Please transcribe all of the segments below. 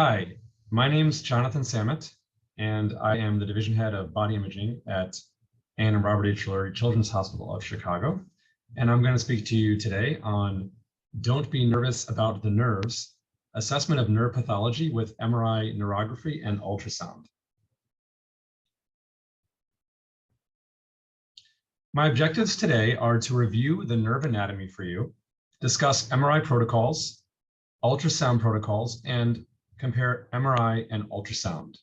Hi, my name's Jonathan Samet, and I am the division head of body imaging at Ann and Robert H. Lurie Children's Hospital of Chicago. And I'm going to speak to you today on Don't Be Nervous About the Nerves, Assessment of Nerve Pathology with MRI, Neurography, and Ultrasound. My objectives today are to review the nerve anatomy for you, discuss MRI protocols, ultrasound protocols, and compare MRI and ultrasound.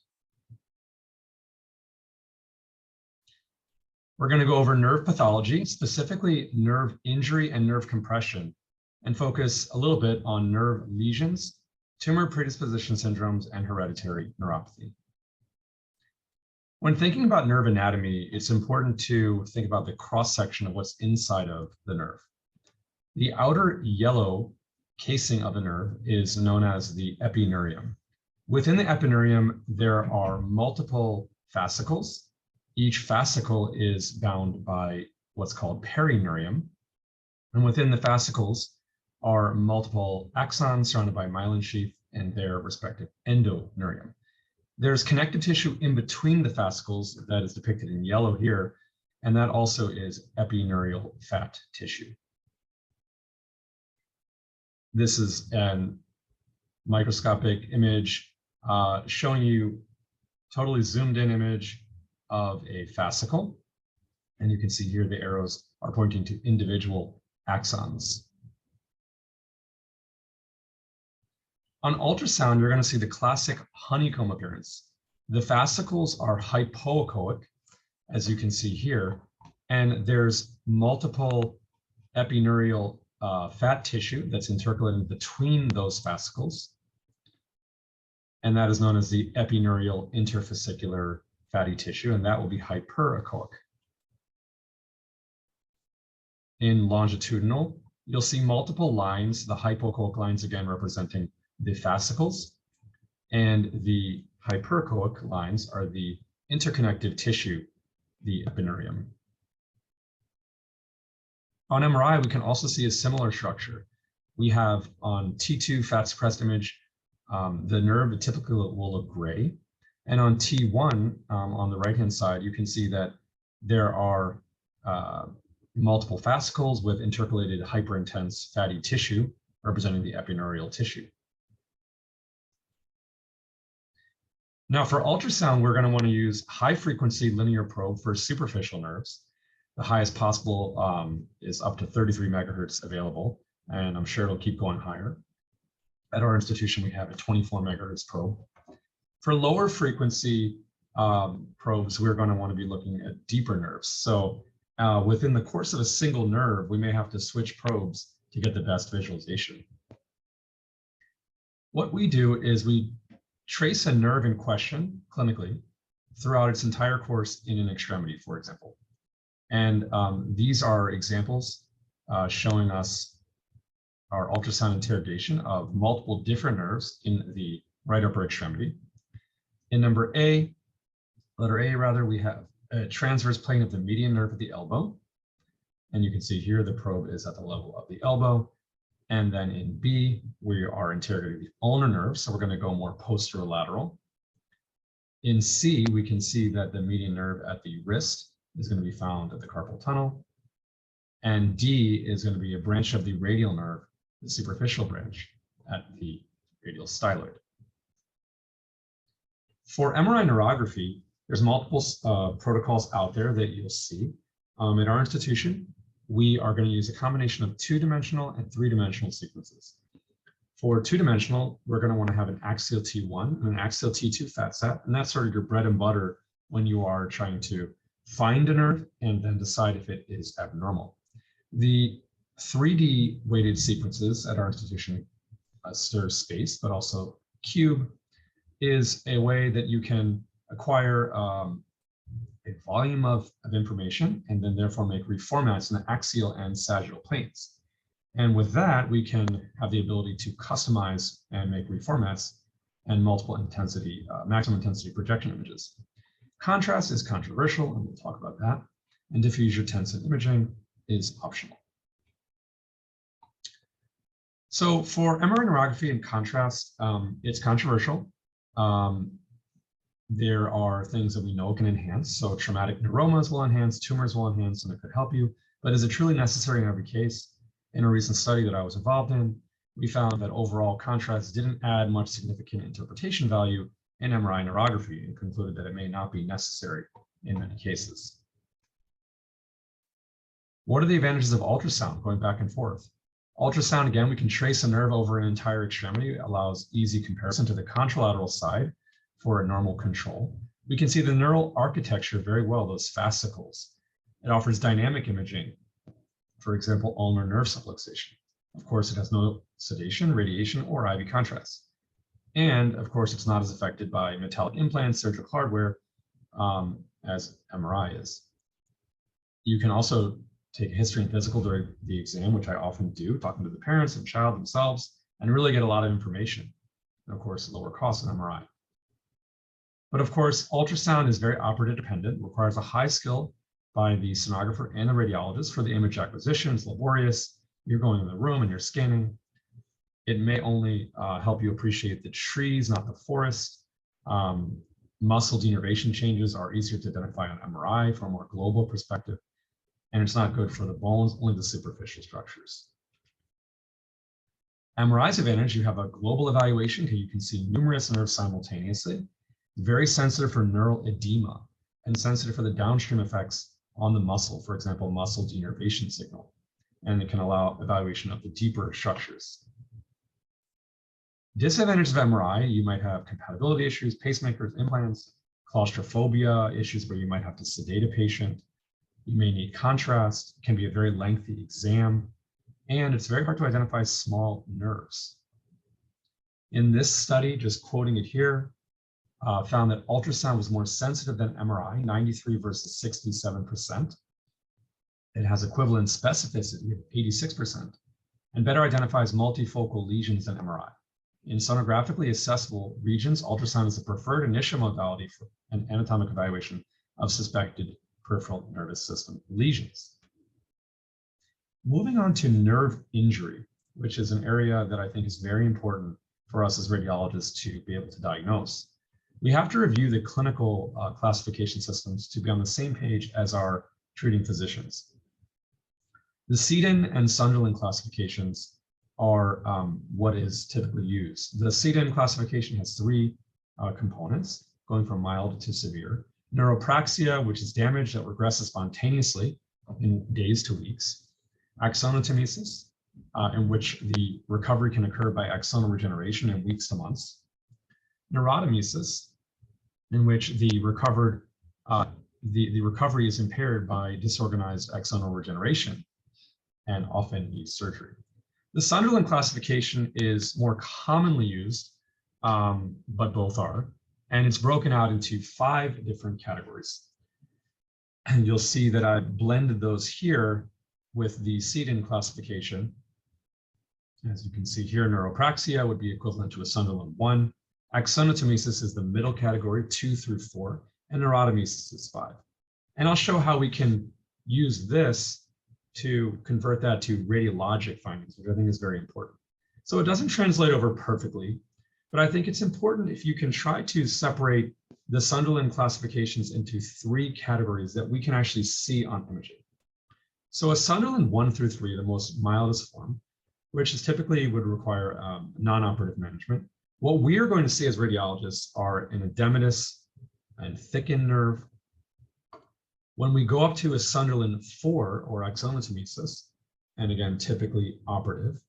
We're going to go over nerve pathology, specifically nerve injury and nerve compression, and focus a little bit on nerve lesions, tumor predisposition syndromes, and hereditary neuropathy. When thinking about nerve anatomy, it's important to think about the cross-section of what's inside of the nerve. The outer yellow casing of the nerve is known as the epineurium. Within the epineurium, there are multiple fascicles. Each fascicle is bound by what's called perineurium. And within the fascicles are multiple axons surrounded by myelin sheath and their respective endoneurium. There's connective tissue in between the fascicles that is depicted in yellow here, and that also is epineurial fat tissue. This is an microscopic image showing you totally zoomed in image of a fascicle. And you can see here the arrows are pointing to individual axons. On ultrasound, you're going to see the classic honeycomb appearance. The fascicles are hypoechoic, as you can see here, and there's multiple epineurial fat tissue that's intercalating between those fascicles. And that is known as the epineurial interfascicular fatty tissue, and that will be hyperechoic. In longitudinal, you'll see multiple lines, the hypoechoic lines again representing the fascicles, and the hyperechoic lines are the interconnective tissue, the epineurium. On MRI, we can also see a similar structure. We have on T2 fat suppressed image, the nerve typically will look gray. And on T1, on the right-hand side, you can see that there are multiple fascicles with intercalated hyperintense fatty tissue representing the epineurial tissue. Now for ultrasound, we're going to want to use high-frequency linear probe for superficial nerves. The highest possible is up to 33 megahertz available, and I'm sure it'll keep going higher. At our institution, we have a 24 megahertz probe. For lower frequency probes, we're going to want to be looking at deeper nerves. So within the course of a single nerve, we may have to switch probes to get the best visualization. What we do is we trace a nerve in question clinically throughout its entire course in an extremity, for example. And these are examples showing us our ultrasound interrogation of multiple different nerves in the right upper extremity. In letter A rather, we have a transverse plane of the median nerve at the elbow. And you can see here the probe is at the level of the elbow. And then in B, we are interrogating the ulnar nerve, so we're going to go more posterolateral. In C, we can see that the median nerve at the wrist is going to be found at the carpal tunnel. And D is going to be a branch of the radial nerve, the superficial branch at the radial styloid. For MRI neurography, there's multiple protocols out there that you'll see. At our institution, we are going to use a combination of 2-dimensional and 3-dimensional sequences. For 2-dimensional, we're going to want to have an axial T1 and an axial T2 fat set, and that's sort of your bread and butter when you are trying to find a nerve and then decide if it is abnormal. The 3D weighted sequences at our institution, STIR space, but also cube, is a way that you can acquire a volume of information and then therefore make reformats in the axial and sagittal planes. And with that, we can have the ability to customize and make reformats and multiple intensity, maximum intensity projection images. Contrast is controversial, and we'll talk about that. And diffusion tensor imaging is optional. So for MRI neurography, in contrast, it's controversial. There are things that we know can enhance. So traumatic neuromas will enhance, tumors will enhance, and it could help you. But is it truly necessary in every case? In a recent study that I was involved in, we found that overall contrast didn't add much significant interpretation value in MRI neurography, and concluded that it may not be necessary in many cases. What are the advantages of ultrasound, going back and forth? Ultrasound, again, we can trace a nerve over an entire extremity. It allows easy comparison to the contralateral side for a normal control. We can see the neural architecture very well, those fascicles. It offers dynamic imaging, for example, ulnar nerve subluxation. Of course, it has no sedation, radiation, or IV contrast. And of course, it's not as affected by metallic implants, surgical hardware, as MRI is. You can also take a history and physical during the exam, which I often do, talking to the parents and child themselves, and really get a lot of information. And of course, lower cost than MRI. But of course, ultrasound is very operative dependent, requires a high skill by the sonographer and the radiologist for the image acquisition. It's laborious. You're going in the room and you're scanning. It may only help you appreciate the trees, not the forest. Muscle denervation changes are easier to identify on MRI from a more global perspective. And it's not good for the bones, only the superficial structures. MRI's advantage, you have a global evaluation because you can see numerous nerves simultaneously, very sensitive for neural edema, and sensitive for the downstream effects on the muscle, for example, muscle denervation signal. And it can allow evaluation of the deeper structures. Disadvantages of MRI, you might have compatibility issues, pacemakers, implants, claustrophobia, issues where you might have to sedate a patient. You may need contrast, it can be a very lengthy exam, and it's very hard to identify small nerves. In this study, just quoting it here, found that ultrasound was more sensitive than MRI, 93 versus 67%. It has equivalent specificity of 86%, and better identifies multifocal lesions than MRI. In sonographically accessible regions, ultrasound is the preferred initial modality for an anatomic evaluation of suspected peripheral nervous system lesions. Moving on to nerve injury, which is an area that I think is very important for us as radiologists to be able to diagnose. We have to review the clinical classification systems to be on the same page as our treating physicians. The Seaton and Sunderland classifications are what is typically used. The Seaton classification has three components, going from mild to severe. Neuropraxia, which is damage that regresses spontaneously in days to weeks. Axonotomesis, in which the recovery can occur by axonal regeneration in weeks to months. Neurotomesis, in which the recovery is impaired by disorganized axonal regeneration and often needs surgery. The Sunderland classification is more commonly used, but both are, and it's broken out into 5 different categories. And you'll see that I blended those here with the Seaton classification. As you can see here, neuropraxia would be equivalent to a Sunderland 1. Axonotomesis is the middle category, 2 through 4, and neurotomesis is 5. And I'll show how we can use this to convert that to radiologic findings, which I think is very important. So it doesn't translate over perfectly, but I think it's important if you can try to separate the Sunderland classifications into 3 categories that we can actually see on imaging. So a Sunderland 1 through 3, the most mildest form, which is typically would require non-operative management. What we are going to see as radiologists are an edematous and thickened nerve. When we go up to a Sunderland 4 or axonotomesis, and again, typically operative,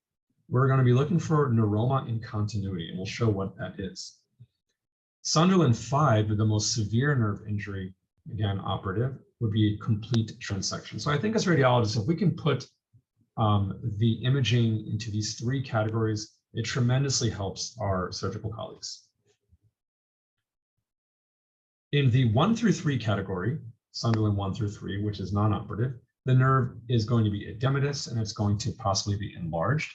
we're going to be looking for neuroma in continuity, and we'll show what that is. Sunderland 5, the most severe nerve injury, again, operative, would be a complete transection. So I think as radiologists, if we can put the imaging into these 3 categories, it tremendously helps our surgical colleagues. In the 1 through 3 category, Sunderland 1 through 3, which is non-operative, the nerve is going to be edematous and it's going to possibly be enlarged.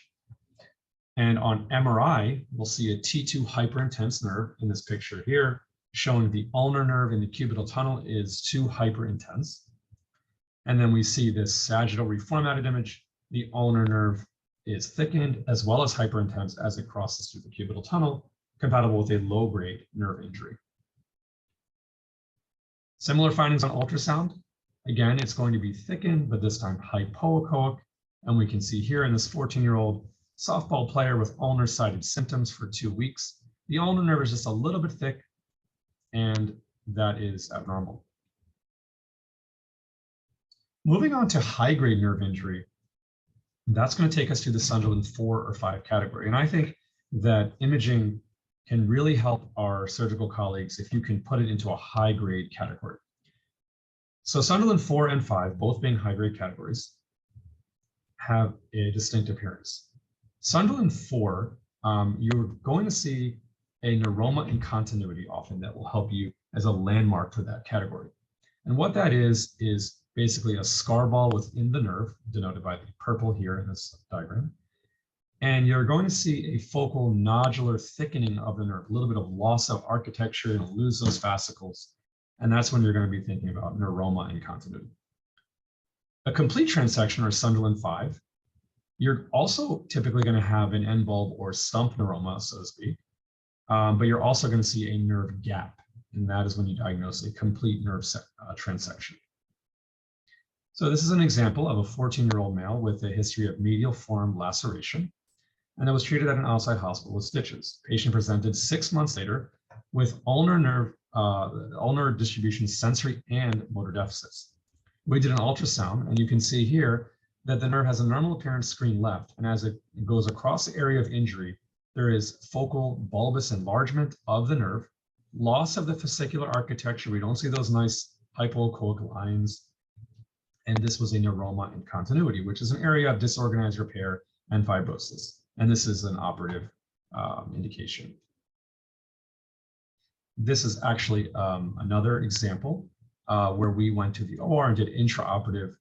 And on MRI, we'll see a T2 hyperintense nerve in this picture here, showing the ulnar nerve in the cubital tunnel is 2 hyperintense. And then we see this sagittal reformatted image, the ulnar nerve is thickened as well as hyperintense as it crosses through the cubital tunnel, compatible with a low-grade nerve injury. Similar findings on ultrasound. Again, it's going to be thickened, but this time hypoechoic. And we can see here in this 14-year-old softball player with ulnar-sided symptoms for 2 weeks. The ulnar nerve is just a little bit thick, and that is abnormal. Moving on to high-grade nerve injury, that's going to take us to the Sunderland 4 or 5 category. And I think that imaging can really help our surgical colleagues if you can put it into a high-grade category. So Sunderland 4 and 5, both being high-grade categories, have a distinct appearance. Sunderland 4, you're going to see a neuroma in continuity often that will help you as a landmark for that category. And what that is basically a scar ball within the nerve, denoted by the purple here in this diagram. And you're going to see a focal nodular thickening of the nerve, a little bit of loss of architecture, and lose those fascicles. And that's when you're going to be thinking about neuroma in continuity. A complete transection, or Sunderland 5, you're also typically going to have an end bulb or stump neuroma, so to speak, but you're also going to see a nerve gap, and that is when you diagnose a complete nerve transection. So this is an example of a 14-year-old male with a history of medial form laceration, and that was treated at an outside hospital with stitches. Patient presented 6 months later with ulnar nerve, ulnar distribution sensory and motor deficits. We did an ultrasound, and you can see here that the nerve has a normal appearance screen left, and as it goes across the area of injury, there is focal bulbous enlargement of the nerve, loss of the fascicular architecture. We don't see those nice hypoechoic lines, and this was a neuroma in continuity, which is an area of disorganized repair and fibrosis, and this is an operative indication. This is actually another example where we went to the OR and did intraoperative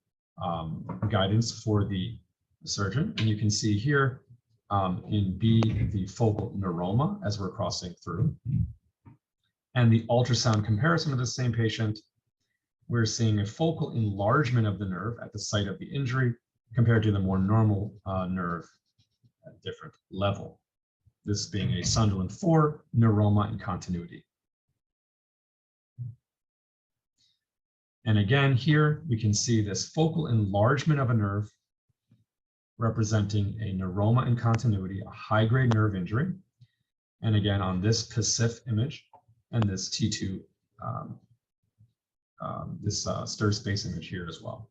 guidance for the surgeon. And you can see here in B, the focal neuroma as we're crossing through. And the ultrasound comparison of the same patient, we're seeing a focal enlargement of the nerve at the site of the injury compared to the more normal nerve at a different level. This being a Sunderland 4 neuroma in continuity. And again, here we can see this focal enlargement of a nerve representing a neuroma in continuity, a high-grade nerve injury. And again, on this PASIF image and this T2, stir space image here as well.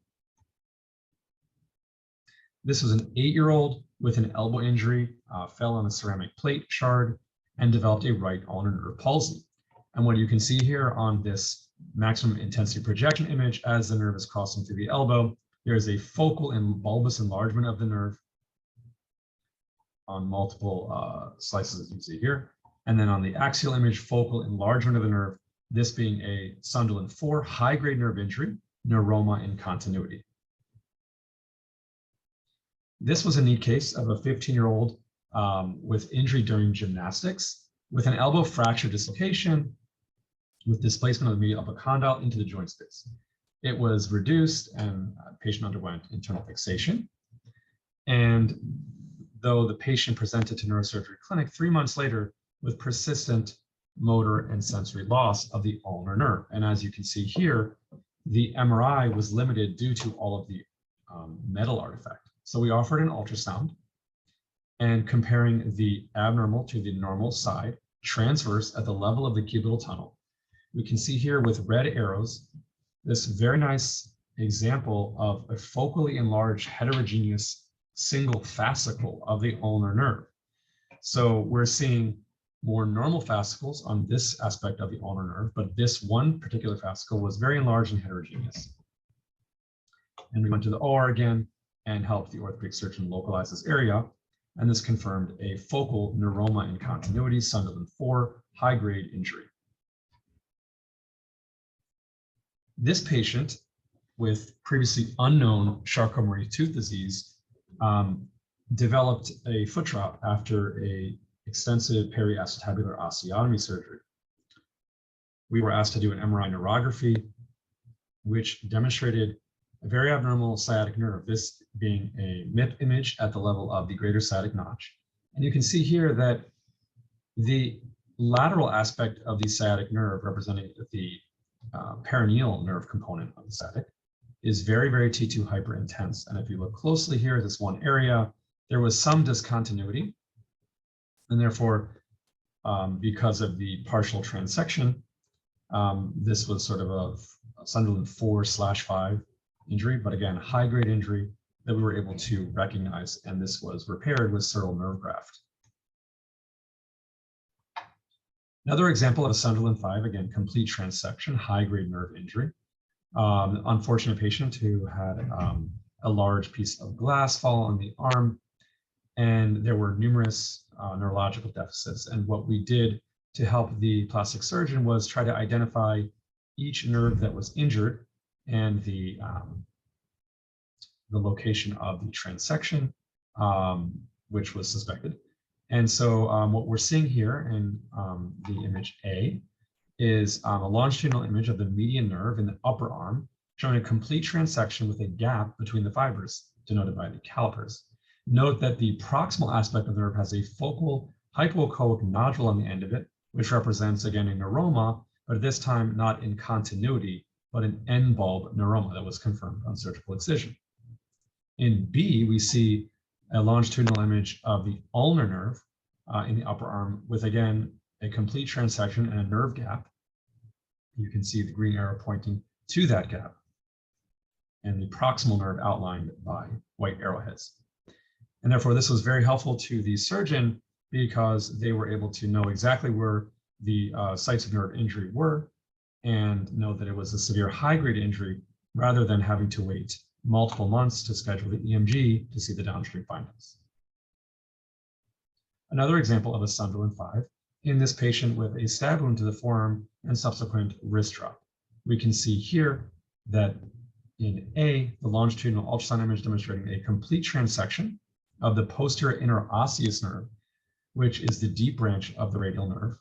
This was an 8-year-old with an elbow injury, fell on a ceramic plate shard, and developed a right ulnar nerve palsy. And what you can see here on this maximum intensity projection image, as the nerve is crossing through the elbow, there is a focal and bulbous enlargement of the nerve on multiple slices, as you see here. And then on the axial image, focal enlargement of the nerve, this being a Sunderland 4 high-grade nerve injury, neuroma in continuity. This was a neat case of a 15-year-old with injury during gymnastics with an elbow fracture dislocation with displacement of the medial upper condyle into the joint space. It was reduced and the patient underwent internal fixation. And though the patient presented to neurosurgery clinic 3 months later with persistent motor and sensory loss of the ulnar nerve. And as you can see here, the MRI was limited due to all of the metal artifact. So we offered an ultrasound, and comparing the abnormal to the normal side transverse at the level of the cubital tunnel, we can see here with red arrows this very nice example of a focally enlarged heterogeneous single fascicle of the ulnar nerve. So we're seeing more normal fascicles on this aspect of the ulnar nerve, but this one particular fascicle was very enlarged and heterogeneous. And we went to the OR again and helped the orthopedic surgeon localize this area. And this confirmed a focal neuroma in continuity, Sunderland 4, high-grade injury. This patient with previously unknown Charcot-Marie tooth disease developed a foot drop after a extensive periacetabular osteotomy surgery. We were asked to do an MRI neurography, which demonstrated a very abnormal sciatic nerve, this being a MIP image at the level of the greater sciatic notch. And you can see here that the lateral aspect of the sciatic nerve, representing the perineal nerve component of the sciatic, is very, very T2 hyperintense. And if you look closely here at this one area, there was some discontinuity. And therefore, because of the partial transection, this was sort of a Sunderland 4/5 injury, but again, high-grade injury that we were able to recognize, and this was repaired with sural nerve graft. Another example of a Sunderland 5, again, complete transection, high-grade nerve injury. Unfortunate patient who had a large piece of glass fall on the arm, and there were numerous neurological deficits. And what we did to help the plastic surgeon was try to identify each nerve that was injured and the location of the transection, which was suspected. And so what we're seeing here in the image A is a longitudinal image of the median nerve in the upper arm, showing a complete transection with a gap between the fibers, denoted by the calipers. Note that the proximal aspect of the nerve has a focal hypoechoic nodule on the end of it, which represents, again, a neuroma, but this time not in continuity, but an end bulb neuroma that was confirmed on surgical excision. In B, we see a longitudinal image of the ulnar nerve in the upper arm with, again, a complete transection and a nerve gap. You can see the green arrow pointing to that gap, and the proximal nerve outlined by white arrowheads. And therefore, this was very helpful to the surgeon because they were able to know exactly where the sites of nerve injury were and know that it was a severe high-grade injury rather than having to wait multiple months to schedule the EMG to see the downstream findings. Another example of a Sunderland 5, in this patient with a stab wound to the forearm and subsequent wrist drop. We can see here that in A, the longitudinal ultrasound image demonstrating a complete transection of the posterior interosseous nerve, which is the deep branch of the radial nerve.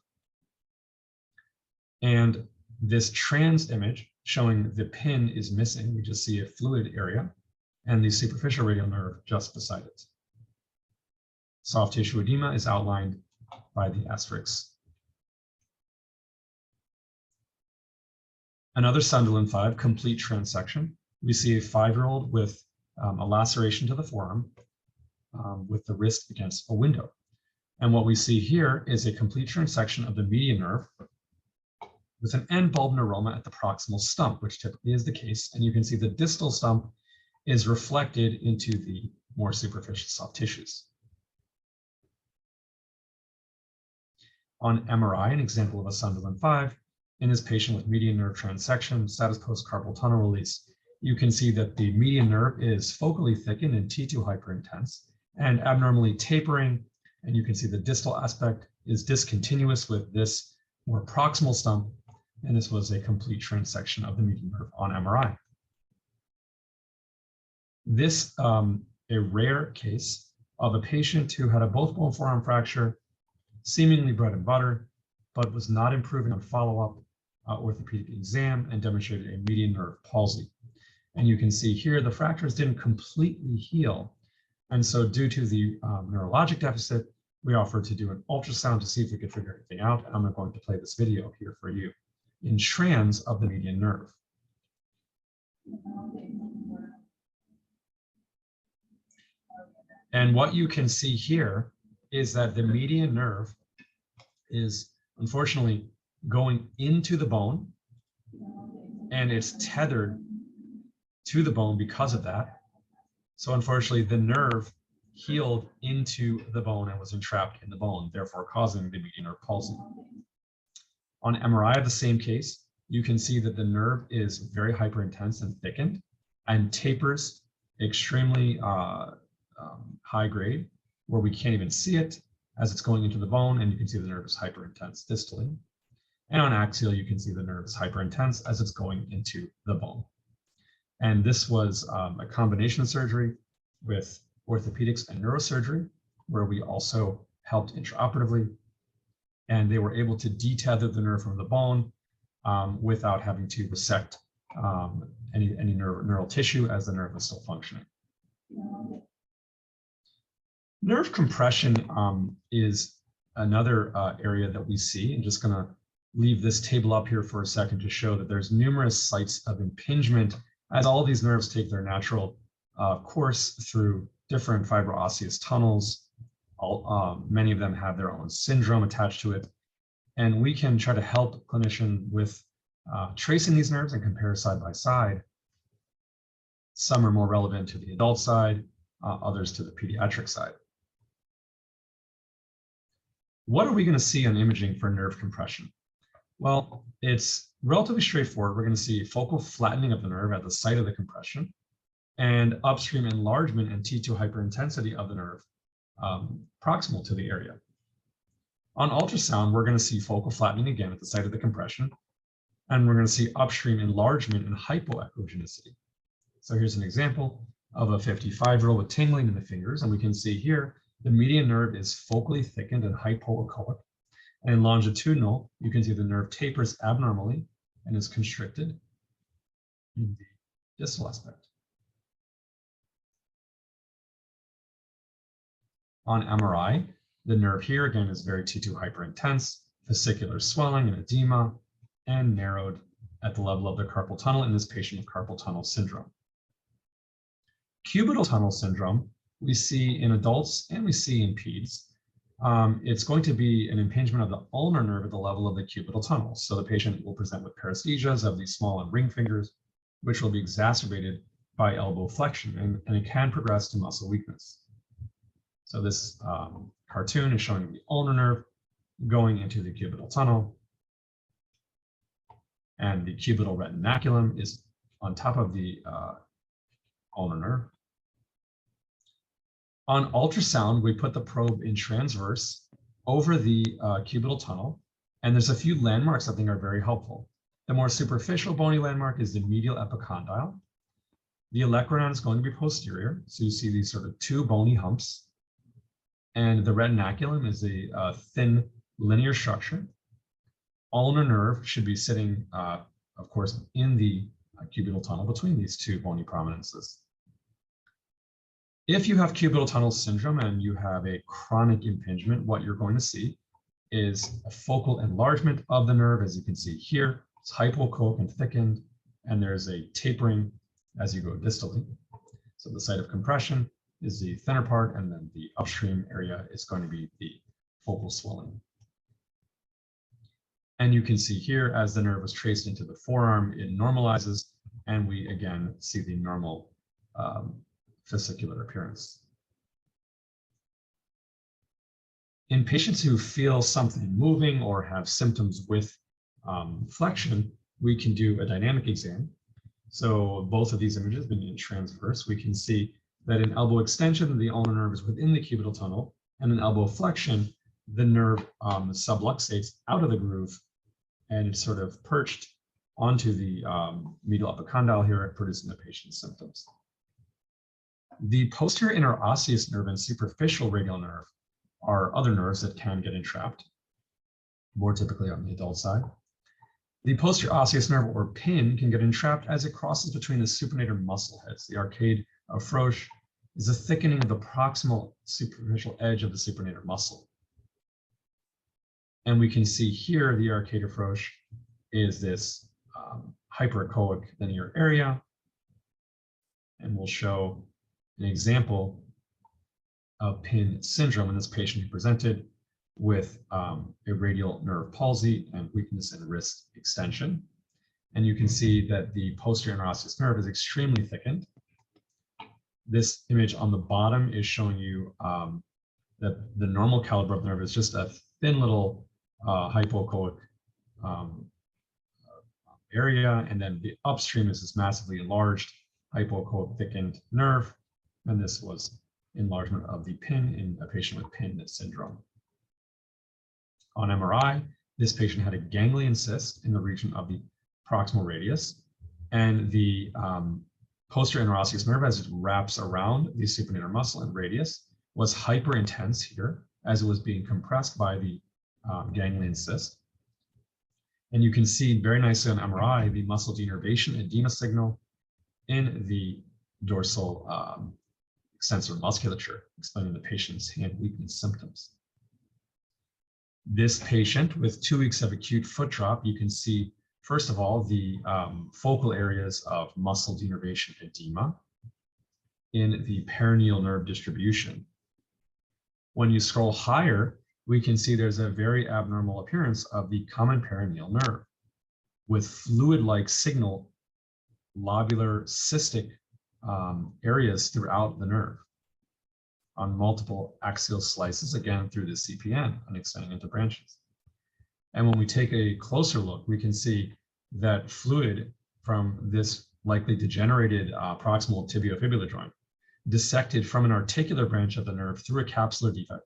And this trans image showing the pin is missing. We just see a fluid area and the superficial radial nerve just beside it. Soft tissue edema is outlined by the asterisks. Another Sunderland 5, complete transection. We see a 5-year-old with a laceration to the forearm with the wrist against a window. And what we see here is a complete transection of the median nerve with an end bulb neuroma at the proximal stump, which typically is the case. And you can see the distal stump is reflected into the more superficial soft tissues. On MRI, an example of a Sunderland 5, in this patient with median nerve transection, status post-carpal tunnel release, you can see that the median nerve is focally thickened and T2 hyperintense and abnormally tapering. And you can see the distal aspect is discontinuous with this more proximal stump. And this was a complete transection of the median nerve on MRI. This a rare case of a patient who had a both bone forearm fracture, seemingly bread and butter, but was not improving on follow-up orthopedic exam and demonstrated a median nerve palsy. And you can see here the fractures didn't completely heal. And so due to the neurologic deficit, we offered to do an ultrasound to see if we could figure anything out. And I'm going to play this video here for you in trans of the median nerve. And what you can see here is that the median nerve is unfortunately going into the bone, and it's tethered to the bone because of that. So unfortunately, the nerve healed into the bone and was entrapped in the bone, therefore causing the median nerve palsy. On MRI of the same case, you can see that the nerve is very hyperintense and thickened and tapers extremely high grade, where we can't even see it as it's going into the bone, and you can see the nerve is hyperintense distally. And on axial, you can see the nerve is hyperintense as it's going into the bone. And this was a combination of surgery with orthopedics and neurosurgery, where we also helped intraoperatively. And they were able to detether the nerve from the bone without having to resect any neural tissue as the nerve is still functioning. Nerve compression is another area that we see. I'm just going to leave this table up here for a second to show that there's numerous sites of impingement as all these nerves take their natural course through different fibroosseous tunnels. Many of them have their own syndrome attached to it. And we can try to help clinician with tracing these nerves and compare side by side. Some are more relevant to the adult side, others to the pediatric side. What are we going to see on imaging for nerve compression? Well, it's relatively straightforward. We're going to see focal flattening of the nerve at the site of the compression and upstream enlargement and T2 hyperintensity of the nerve proximal to the area. On ultrasound, we're going to see focal flattening again at the site of the compression, and we're going to see upstream enlargement and hypoechogenicity. So here's an example of a 55-year-old with tingling in the fingers, and we can see here the median nerve is focally thickened and hypoechoic. And in longitudinal, you can see the nerve tapers abnormally and is constricted in the distal aspect. On MRI, the nerve here again is very T2 hyperintense, vesicular swelling and edema, and narrowed at the level of the carpal tunnel in this patient with carpal tunnel syndrome. Cubital tunnel syndrome we see in adults and we see in peds. It's going to be an impingement of the ulnar nerve at the level of the cubital tunnel. So the patient will present with paresthesias of these small and ring fingers, which will be exacerbated by elbow flexion, and it can progress to muscle weakness. So this cartoon is showing the ulnar nerve going into the cubital tunnel, and the cubital retinaculum is on top of the ulnar nerve. On ultrasound, we put the probe in transverse over the cubital tunnel, and there's a few landmarks I think are very helpful. The more superficial bony landmark is the medial epicondyle. The olecranon is going to be posterior, so you see these sort of two bony humps. And the retinaculum is a thin linear structure. Ulnar nerve should be sitting, of course, in the cubital tunnel between these two bony prominences. If you have cubital tunnel syndrome and you have a chronic impingement, what you're going to see is a focal enlargement of the nerve, as you can see here. It's hypoechoic and thickened, and there's a tapering as you go distally. So the site of compression is the thinner part, and then the upstream area is going to be the focal swelling. And you can see here, as the nerve is traced into the forearm, it normalizes, and we again see the normal vesicular appearance. In patients who feel something moving or have symptoms with flexion, we can do a dynamic exam. So both of these images being in transverse, we can see that in elbow extension, the ulnar nerve is within the cubital tunnel, and in elbow flexion, the nerve subluxates out of the groove, and it's sort of perched onto the medial epicondyle here, producing the patient's symptoms. The posterior interosseous nerve and superficial radial nerve are other nerves that can get entrapped, more typically on the adult side. The posterior osseous nerve, or pin, can get entrapped as it crosses between the supinator muscle heads. The arcade of Frosch is a thickening of the proximal superficial edge of the supinator muscle. And we can see here the arcade of Frosch is this hyperechoic linear area. And we'll show an example of pin syndrome in this patient who presented with a radial nerve palsy and weakness in wrist extension. And you can see that the posterior interosseous nerve is extremely thickened. This image on the bottom is showing you that the normal caliber of the nerve is just a thin little hypoechoic area, and then the upstream is this massively enlarged hypoechoic thickened nerve, and this was enlargement of the pin in a patient with pin syndrome. On MRI, this patient had a ganglion cyst in the region of the proximal radius, and the posterior interosseous nerve, as it wraps around the supinator muscle and radius, was hyperintense here as it was being compressed by the ganglion cyst. And you can see very nicely on MRI the muscle denervation edema signal in the dorsal extensor musculature, explaining the patient's hand weakness symptoms. This patient with 2 weeks of acute foot drop, you can see, first of all, the focal areas of muscle denervation edema in the perineal nerve distribution. When you scroll higher, we can see there's a very abnormal appearance of the common perineal nerve with fluid-like signal lobular cystic areas throughout the nerve on multiple axial slices, again through the CPN and extending into branches. And when we take a closer look, we can see that fluid from this likely degenerated proximal tibiofibular joint dissected from an articular branch of the nerve through a capsular defect,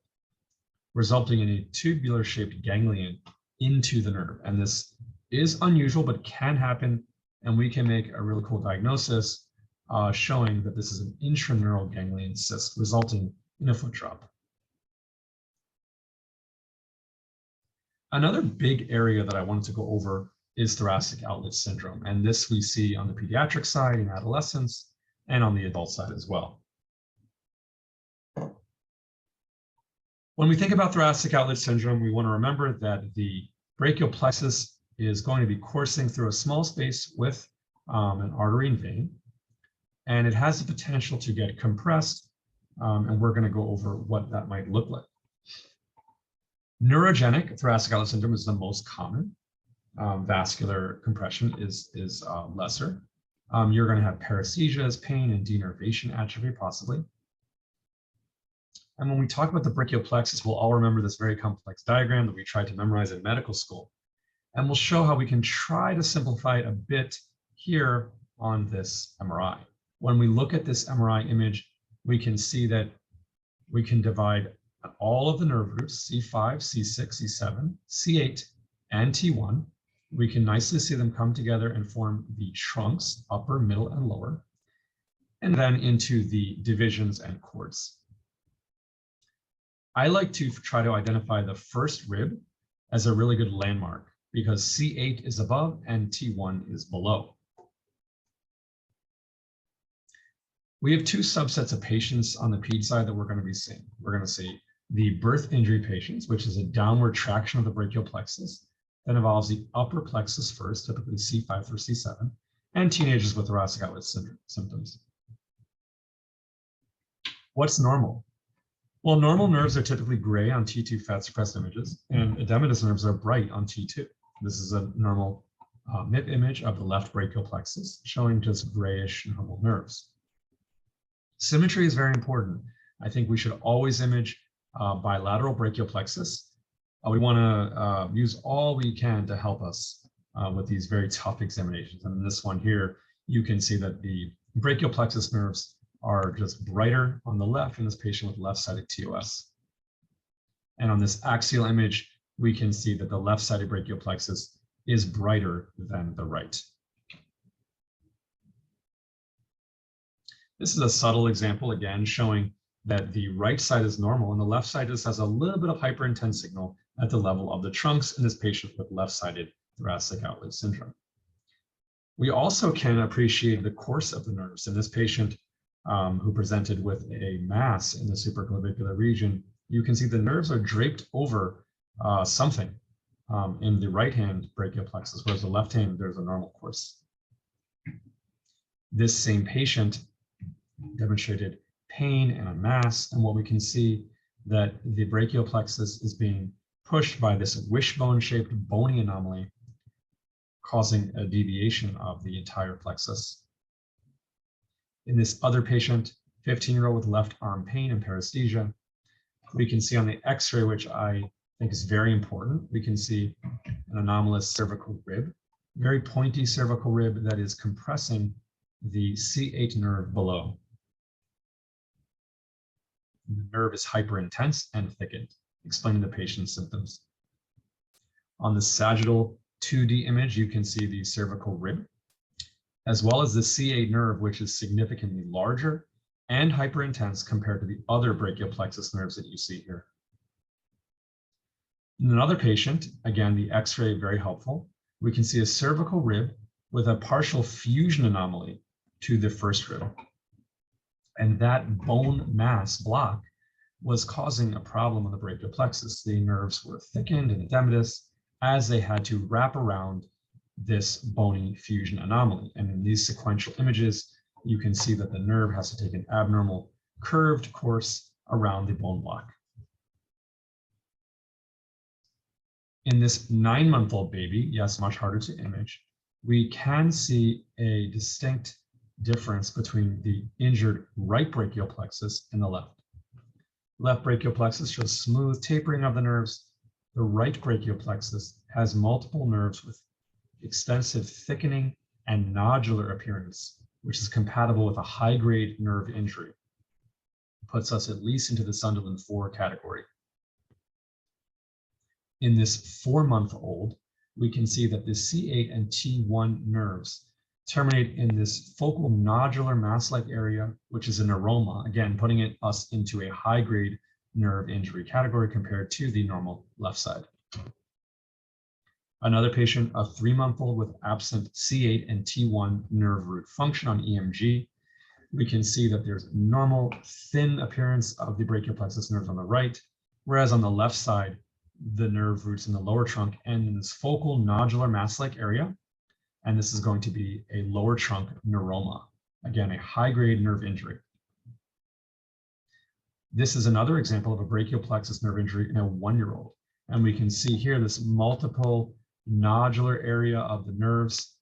resulting in a tubular-shaped ganglion into the nerve. And this is unusual, but can happen, and we can make a really cool diagnosis showing that this is an intraneural ganglion cyst, resulting in a foot drop. Another big area that I wanted to go over is thoracic outlet syndrome, and this we see on the pediatric side in adolescents and on the adult side as well. When we think about thoracic outlet syndrome, we want to remember that the brachial plexus is going to be coursing through a small space with an artery and vein, and it has the potential to get compressed, and we're going to go over what that might look like. Neurogenic thoracic outlet syndrome is the most common. Vascular compression is lesser. You're going to have paresthesias, pain, and denervation atrophy, possibly. And when we talk about the brachial plexus, we'll all remember this very complex diagram that we tried to memorize in medical school. And we'll show how we can try to simplify it a bit here on this MRI. When we look at this MRI image, we can see that we can divide all of the nerve groups, C5, C6, C7, C8, and T1. We can nicely see them come together and form the trunks, upper, middle, and lower, and then into the divisions and cords. I like to try to identify the first rib as a really good landmark because C8 is above and T1 is below. We have 2 subsets of patients on the ped side that we're going to be seeing. We're going to see the birth injury patients, which is a downward traction of the brachial plexus that involves the upper plexus first, typically C5 through C7, and teenagers with thoracic outlet syndrome symptoms. What's normal? Well, normal nerves are typically gray on T2 fat suppressed images, and edematous nerves are bright on T2. This is a normal MIP image of the left brachial plexus, showing just grayish normal nerves. Symmetry is very important. I think we should always image bilateral brachial plexus. We want to use all we can to help us with these very tough examinations. And in this one here, you can see that the brachial plexus nerves are just brighter on the left in this patient with left-sided TOS. And on this axial image, we can see that the left-sided brachial plexus is brighter than the right. This is a subtle example, again, showing that the right side is normal and the left side just has a little bit of hyperintense signal at the level of the trunks in this patient with left-sided thoracic outlet syndrome. We also can appreciate the course of the nerves in this patient who presented with a mass in the supraclavicular region. You can see the nerves are draped over something in the right-hand brachial plexus, whereas the left-hand, there's a normal course. This same patient demonstrated pain and a mass, and what we can see that the brachial plexus is being pushed by this wishbone-shaped bony anomaly, causing a deviation of the entire plexus. In this other patient, 15-year-old with left arm pain and paresthesia, we can see on the X-ray, which I think is very important, we can see an anomalous cervical rib, very pointy cervical rib that is compressing the C8 nerve below. The nerve is hyperintense and thickened, explaining the patient's symptoms. On the sagittal 2D image, you can see the cervical rib, as well as the C8 nerve, which is significantly larger and hyperintense compared to the other brachial plexus nerves that you see here. In another patient, again, the X-ray very helpful, we can see a cervical rib with a partial fusion anomaly to the first rib. And that bone mass block was causing a problem on the brachial plexus. The nerves were thickened and edematous as they had to wrap around this bony fusion anomaly. And in these sequential images, you can see that the nerve has to take an abnormal curved course around the bone block. In this 9-month-old baby, yes, much harder to image, we can see a distinct difference between the injured right brachial plexus and the left. Left brachial plexus shows smooth tapering of the nerves. The right brachial plexus has multiple nerves with extensive thickening and nodular appearance, which is compatible with a high-grade nerve injury. It puts us at least into the Sunderland 4 category. In this 4-month-old, we can see that the C8 and T1 nerves terminate in this focal nodular mass-like area, which is a neuroma, again, putting us into a high-grade nerve injury category compared to the normal left side. Another patient, a 3-month-old with absent C8 and T1 nerve root function on EMG. We can see that there's normal thin appearance of the brachial plexus nerves on the right, whereas on the left side, the nerve roots in the lower trunk end in this focal nodular mass-like area. And this is going to be a lower trunk neuroma. Again, a high-grade nerve injury. This is another example of a brachial plexus nerve injury in a 1-year-old. And we can see here this multiple nodular area of the nerves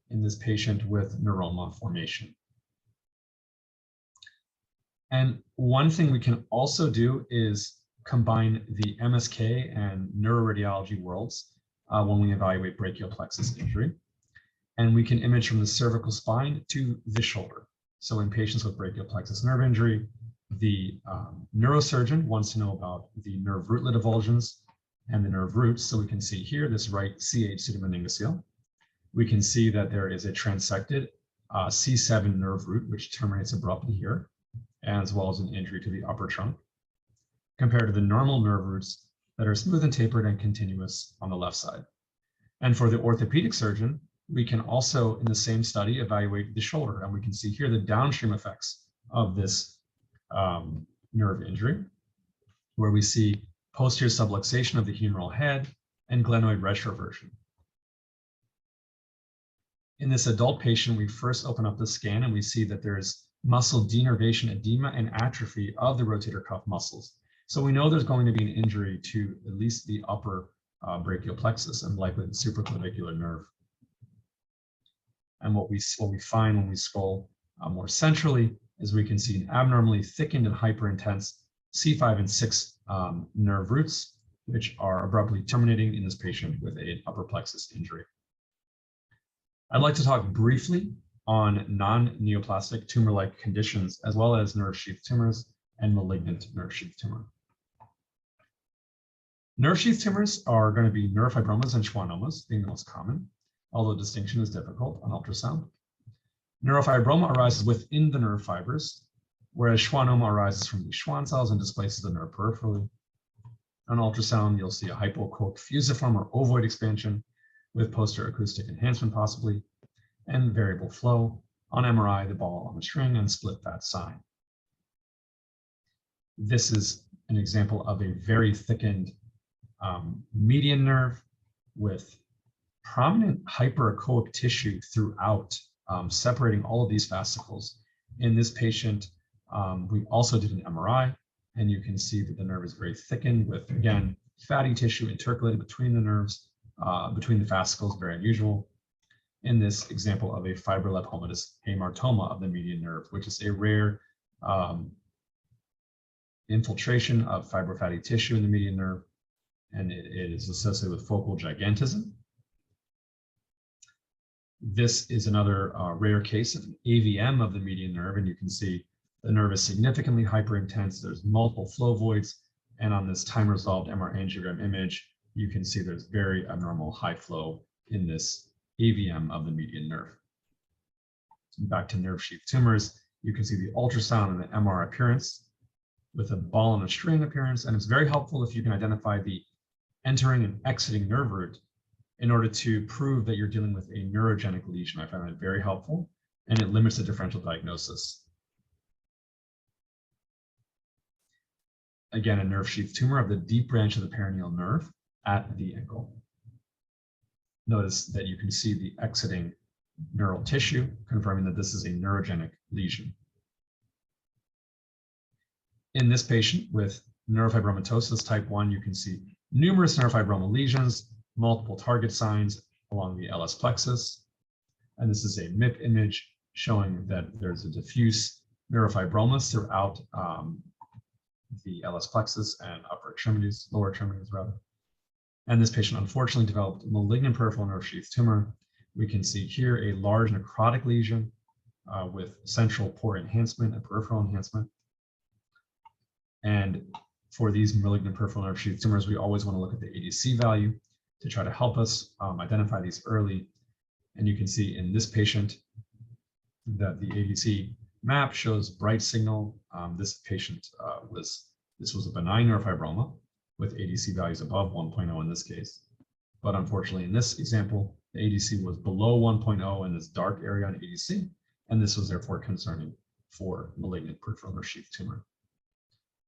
in this patient with neuroma formation. And one thing we can also do is combine the MSK and neuroradiology worlds when we evaluate brachial plexus injury. And we can image from the cervical spine to the shoulder. So in patients with brachial plexus nerve injury, the neurosurgeon wants to know about the nerve rootlet avulsions and the nerve roots. So we can see here this right C8 pseudomeningocele. We can see that there is a transected C7 nerve root, which terminates abruptly here, as well as an injury to the upper trunk, compared to the normal nerve roots that are smooth and tapered and continuous on the left side. And for the orthopedic surgeon, we can also, in the same study, evaluate the shoulder, and we can see here the downstream effects of this nerve injury, where we see posterior subluxation of the humeral head and glenoid retroversion. In this adult patient, we first open up the scan and we see that there's muscle denervation, edema, and atrophy of the rotator cuff muscles. So we know there's going to be an injury to at least the upper brachial plexus and likely the supraclavicular nerve. And what we find when we scroll more centrally is we can see an abnormally thickened and hyperintense C5 and 6 nerve roots, which are abruptly terminating in this patient with an upper plexus injury. I'd like to talk briefly on non-neoplastic tumor-like conditions, as well as nerve sheath tumors and malignant nerve sheath tumor. Nerve sheath tumors are going to be neurofibromas and schwannomas being the most common, although distinction is difficult on ultrasound. Neurofibroma arises within the nerve fibers, whereas schwannoma arises from the Schwann cells and displaces the nerve peripherally. On ultrasound, you'll see a hypoechoic fusiform or ovoid expansion with posterior acoustic enhancement possibly, and variable flow. On MRI, the ball on the string and split fat sign. This is an example of a very thickened median nerve with prominent hyperechoic tissue throughout, separating all of these fascicles. In this patient, we also did an MRI, and you can see that the nerve is very thickened with, again, fatty tissue intercalated between the nerves, between the fascicles, very unusual. In this example of a fibrolapomatous hamartoma of the median nerve, which is a rare infiltration of fibrofatty tissue in the median nerve, and it is associated with focal gigantism. This is another rare case of an AVM of the median nerve, and you can see the nerve is significantly hyperintense. There's multiple flow voids, and on this time-resolved MR angiogram image, you can see there's very abnormal high flow in this AVM of the median nerve. Back to nerve sheath tumors, you can see the ultrasound and the MR appearance with a ball and a string appearance, and it's very helpful if you can identify the entering and exiting nerve root in order to prove that you're dealing with a neurogenic lesion. I find that very helpful. and it limits the differential diagnosis. Again, a nerve sheath tumor of the deep branch of the perineal nerve at the ankle. Notice that you can see the exiting neural tissue, confirming that this is a neurogenic lesion. In this patient with neurofibromatosis type 1, you can see numerous neurofibromal lesions, multiple target signs along the LS plexus. And this is a MIP image showing that there's a diffuse neurofibromas throughout the LS plexus and upper extremities, lower extremities rather. And this patient unfortunately developed malignant peripheral nerve sheath tumor. We can see here a large necrotic lesion with central pore enhancement and peripheral enhancement. And for these malignant peripheral nerve sheath tumors, we always want to look at the ADC value to try to help us identify these early. And you can see in this patient that the ADC map shows bright signal. This patient this was a benign neurofibroma with ADC values above 1.0 in this case. But unfortunately, in this example, the ADC was below 1.0 in this dark area on ADC, and this was therefore concerning for malignant peripheral nerve sheath tumor.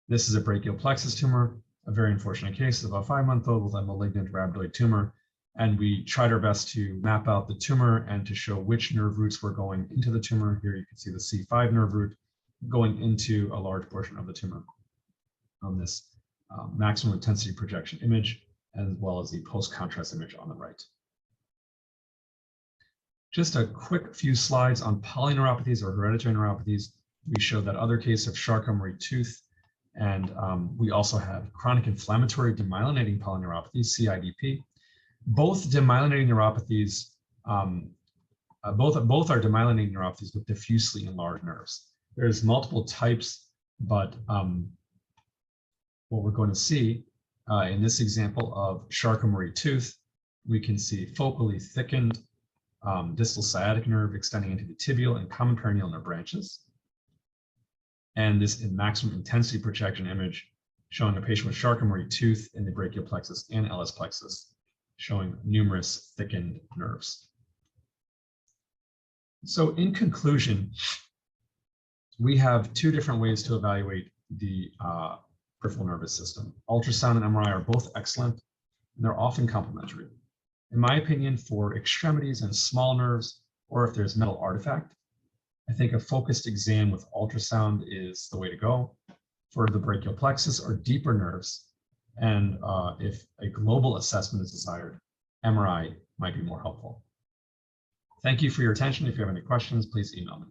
This is a brachial plexus tumor, a very unfortunate case of a 5-month-old with a malignant rhabdoid tumor. And we tried our best to map out the tumor and to show which nerve roots were going into the tumor. Here you can see the C5 nerve root going into a large portion of the tumor on this maximum intensity projection image, as well as the post-contrast image on the right. Just a quick few slides on polyneuropathies or hereditary neuropathies. We show that other case of Charcot-Marie tooth, and we also have chronic inflammatory demyelinating polyneuropathy, CIDP. Both demyelinating neuropathies, both are demyelinating neuropathies with diffusely enlarged nerves. There's multiple types, but what we're going to see in this example of Charcot-Marie tooth, we can see focally thickened distal sciatic nerve extending into the tibial and common perineal nerve branches. And this in maximum intensity projection image showing a patient with Charcot-Marie tooth in the brachial plexus and LS plexus, showing numerous thickened nerves. So in conclusion, we have two different ways to evaluate the peripheral nervous system. Ultrasound and MRI are both excellent, and they're often complementary. In my opinion, for extremities and small nerves, or if there's metal artifact, I think a focused exam with ultrasound is the way to go. For the brachial plexus or deeper nerves, and if a global assessment is desired, MRI might be more helpful. Thank you for your attention. If you have any questions, please email me.